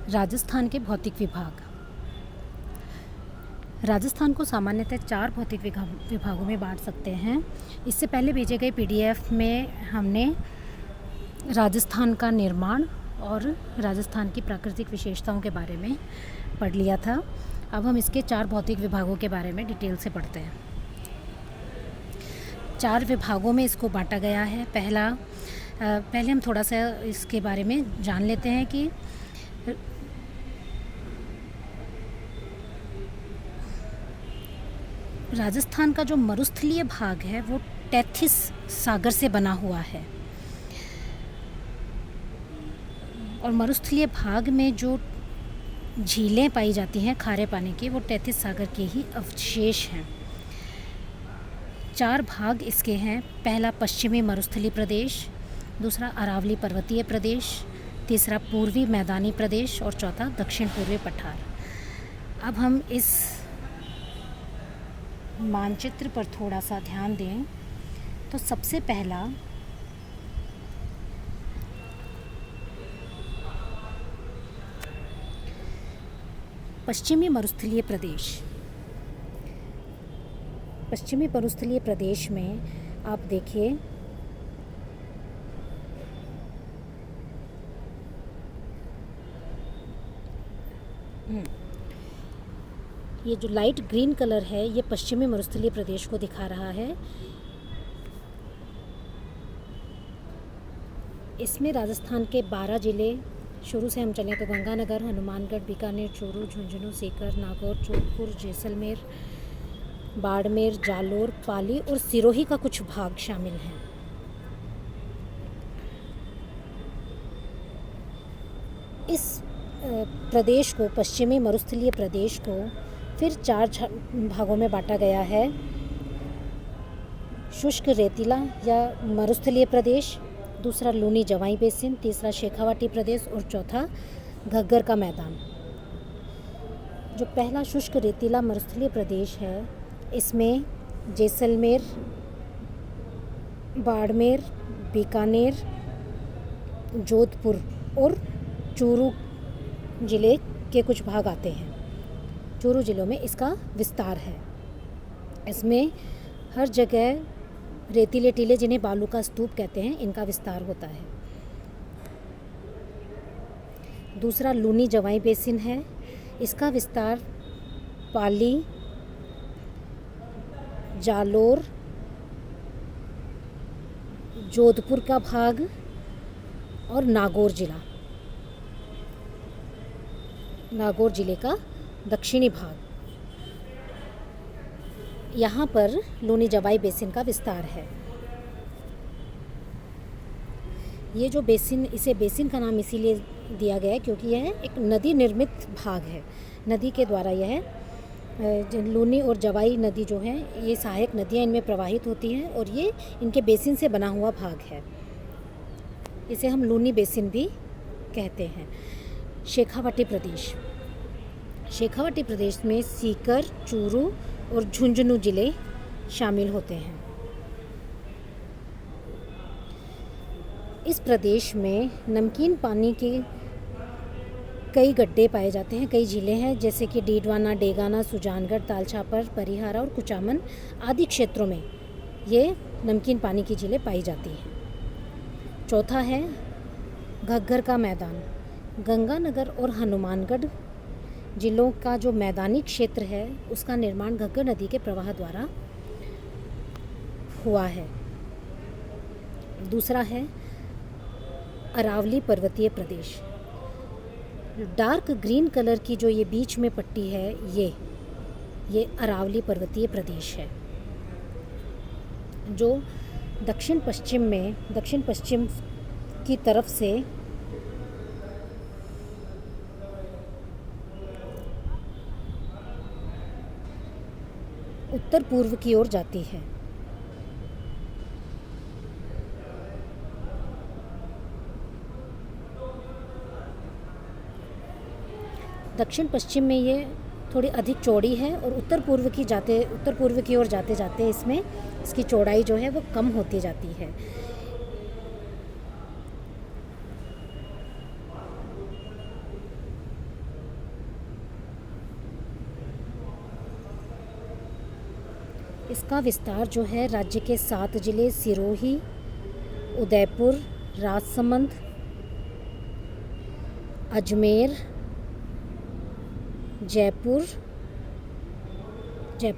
राजस्थान के भौतिक विभाग। राजस्थान को सामान्यतः 4 भौतिक विभागों में बांट सकते हैं। इससे पहले भेजे गए पीडीएफ में हमने राजस्थान का निर्माण और राजस्थान की प्राकृतिक विशेषताओं के बारे में पढ़ लिया था। अब हम इसके 4 भौतिक विभागों के बारे में डिटेल से पढ़ते हैं। 4 विभागों में इसको बांटा गया है। पहले हम थोड़ा सा इसके बारे में जान लेते हैं कि राजस्थान का जो मरुस्थलीय भाग है वो तैथिस सागर से बना हुआ है और मरुस्थलीय भाग में जो झीलें पाई जाती हैं खारे पानी की, वो तैथिस सागर के ही अवशेष हैं। 4 भाग इसके हैं। पहला पश्चिमी मरुस्थलीय प्रदेश, दूसरा अरावली पर्वतीय प्रदेश, तीसरा पूर्वी मैदानी प्रदेश और चौथा दक्षिण पूर्वी पठार। अब हम इस मानचित्र पर थोड़ा सा ध्यान दें तो सबसे पहला पश्चिमी मरुस्थलीय प्रदेश। पश्चिमी मरुस्थलीय प्रदेश में आप देखिए ये जो लाइट ग्रीन कलर है ये पश्चिमी मरुस्थलीय प्रदेश को दिखा रहा है। इसमें राजस्थान के 12 ज़िले, शुरू से हम चलें तो गंगानगर, हनुमानगढ़, बीकानेर, चूरू, झुंझुनू, सीकर, नागौर, जोधपुर, जैसलमेर, बाड़मेर, जालोर, पाली और सिरोही का कुछ भाग शामिल हैं। इस प्रदेश को, पश्चिमी मरुस्थलीय प्रदेश को फिर 4 भागों में बांटा गया है। शुष्क रेतीला या मरुस्थलीय प्रदेश, दूसरा लूनी जवाई बेसिन, तीसरा शेखावाटी प्रदेश और चौथा घग्गर का मैदान। जो पहला शुष्क रेतीला मरुस्थलीय प्रदेश है इसमें जैसलमेर, बाड़मेर, बीकानेर, जोधपुर और चूरू ज़िले के कुछ भाग आते हैं। चूरू ज़िलों में इसका विस्तार है। इसमें हर जगह रेतीले टीले, जिन्हें बालू का स्तूप कहते हैं, इनका विस्तार होता है। दूसरा लूनी जवाई बेसिन है। इसका विस्तार पाली, जालोर, जोधपुर का भाग और नागौर ज़िले का दक्षिणी भाग, यहाँ पर लूनी जवाई बेसिन का विस्तार है। ये जो बेसिन, इसे बेसिन का नाम इसीलिए दिया गया है क्योंकि यह एक नदी निर्मित भाग है। नदी के द्वारा यह लूनी और जवाई नदी जो है, ये सहायक नदियाँ इनमें प्रवाहित होती हैं और ये इनके बेसिन से बना हुआ भाग है। इसे हम लूनी बेसिन भी कहते हैं। शेखावाटी प्रदेश। शेखावाटी प्रदेश में सीकर, चूरू और झुंझुनू ज़िले शामिल होते हैं। इस प्रदेश में नमकीन पानी के कई गड्ढे पाए जाते हैं, कई झीलें हैं, जैसे कि डीडवाना, डेगाना, सुजानगढ़, तालछापर, परिहारा और कुचामन आदि क्षेत्रों में ये नमकीन पानी की झीलें पाई जाती हैं। चौथा है घग्गर का मैदान। गंगानगर और हनुमानगढ़ जिलों का जो मैदानी क्षेत्र है उसका निर्माण घग्गर नदी के प्रवाह द्वारा हुआ है। दूसरा है अरावली पर्वतीय प्रदेश। डार्क ग्रीन कलर की जो ये बीच में पट्टी है ये अरावली पर्वतीय प्रदेश है, जो दक्षिण पश्चिम की तरफ से उत्तर पूर्व की ओर जाती है। दक्षिण पश्चिम में ये थोड़ी अधिक चौड़ी है और उत्तर पूर्व की ओर जाते जाते इसमें इसकी चौड़ाई जो है वो कम होती जाती है। इसका विस्तार जो है राज्य के 7 जिले सिरोही, उदयपुर, राजसमंद, अजमेर, जयपुर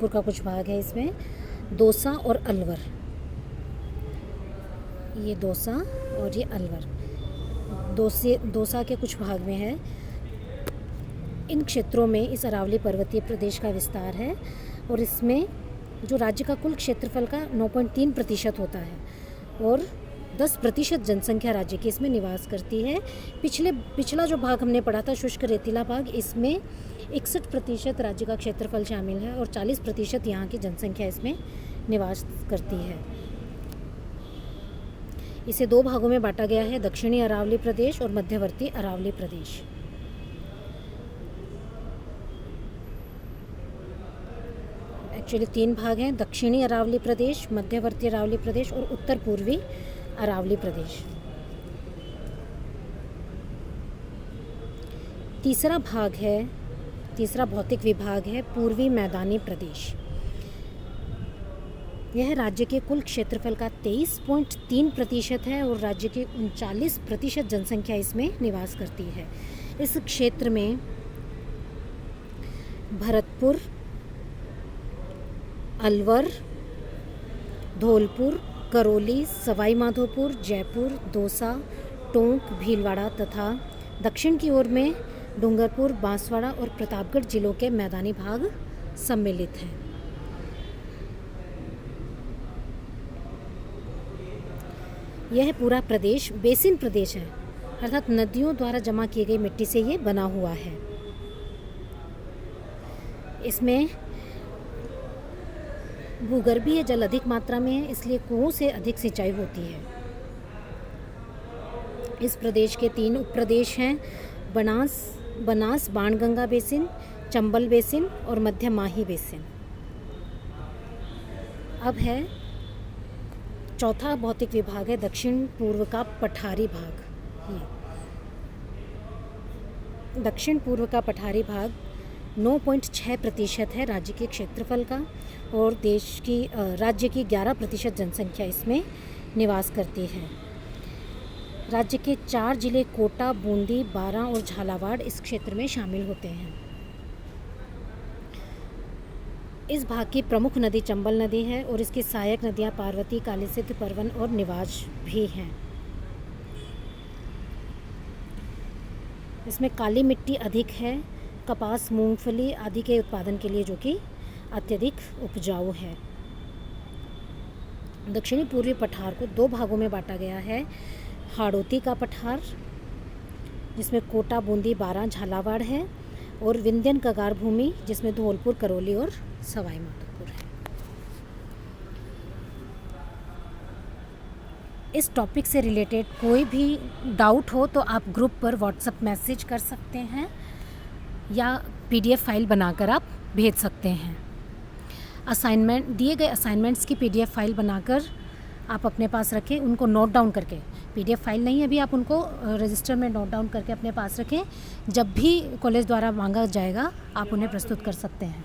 का कुछ भाग है इसमें, दौसा और अलवर, ये दौसा और ये अलवर, दौसा के कुछ भाग में है। इन क्षेत्रों में इस अरावली पर्वतीय प्रदेश का विस्तार है और इसमें जो राज्य का कुल क्षेत्रफल का 9.3% होता है और 10% जनसंख्या राज्य की इसमें निवास करती है। पिछला जो भाग हमने पढ़ा था शुष्क रेतीला भाग, इसमें 61% राज्य का क्षेत्रफल शामिल है और 40% यहाँ की जनसंख्या इसमें निवास करती है। इसे 2 भागों में बांटा गया है, दक्षिणी अरावली प्रदेश और मध्यवर्ती अरावली प्रदेश। एक्चुअली 3 भाग हैं, दक्षिणी अरावली प्रदेश, मध्यवर्ती अरावली प्रदेश और उत्तर पूर्वी अरावली प्रदेश। तीसरा भौतिक विभाग है पूर्वी मैदानी प्रदेश। यह राज्य के कुल क्षेत्रफल का 23.3% है और राज्य की 39% जनसंख्या इसमें निवास करती है। इस क्षेत्र में भरतपुर, अलवर, धौलपुर, करौली, सवाई माधोपुर, जयपुर, दौसा, टोंक, भीलवाड़ा तथा दक्षिण की ओर में डूंगरपुर, बांसवाड़ा और प्रतापगढ़ जिलों के मैदानी भाग सम्मिलित हैं। यह पूरा प्रदेश बेसिन प्रदेश है, अर्थात नदियों द्वारा जमा की गई मिट्टी से ये बना हुआ है। इसमें भूगर्भीय जल अधिक मात्रा में है, इसलिए कुओं से अधिक सिंचाई होती है। इस प्रदेश के 3 उपप्रदेश हैं, बनास बाणगंगा बेसिन, चंबल बेसिन और मध्य माही बेसिन। अब है चौथा भौतिक विभाग है दक्षिण पूर्व का पठारी भाग। दक्षिण पूर्व का पठारी भाग 9.6% है राज्य के क्षेत्रफल का और राज्य की 11% जनसंख्या इसमें निवास करती है। राज्य के 4 जिले कोटा, बूंदी, बारां और झालावाड़ इस क्षेत्र में शामिल होते हैं। इस भाग की प्रमुख नदी चंबल नदी है और इसकी सहायक नदियां पार्वती, कालीसिंध, परवन और निवाज भी हैं। इसमें काली मिट्टी अधिक है, कपास, मूंगफली आदि के उत्पादन के लिए जो कि अत्यधिक उपजाऊ है। दक्षिणी पूर्वी पठार को 2 भागों में बांटा गया है, हाड़ौती का पठार जिसमें कोटा, बूंदी, बारां, झालावाड़ है और विंध्यन कगार भूमि जिसमें धौलपुर, करौली और सवाई माधोपुर है। इस टॉपिक से रिलेटेड कोई भी डाउट हो तो आप ग्रुप पर व्हाट्सएप मैसेज कर सकते हैं या PDF फाइल बनाकर आप भेज सकते हैं। दिए गए असाइनमेंट्स की PDF फाइल बनाकर आप अपने पास रखें, उनको नोट डाउन करके, PDF फाइल नहीं अभी आप उनको रजिस्टर में नोट डाउन करके अपने पास रखें। जब भी कॉलेज द्वारा मांगा जाएगा आप उन्हें प्रस्तुत कर सकते हैं।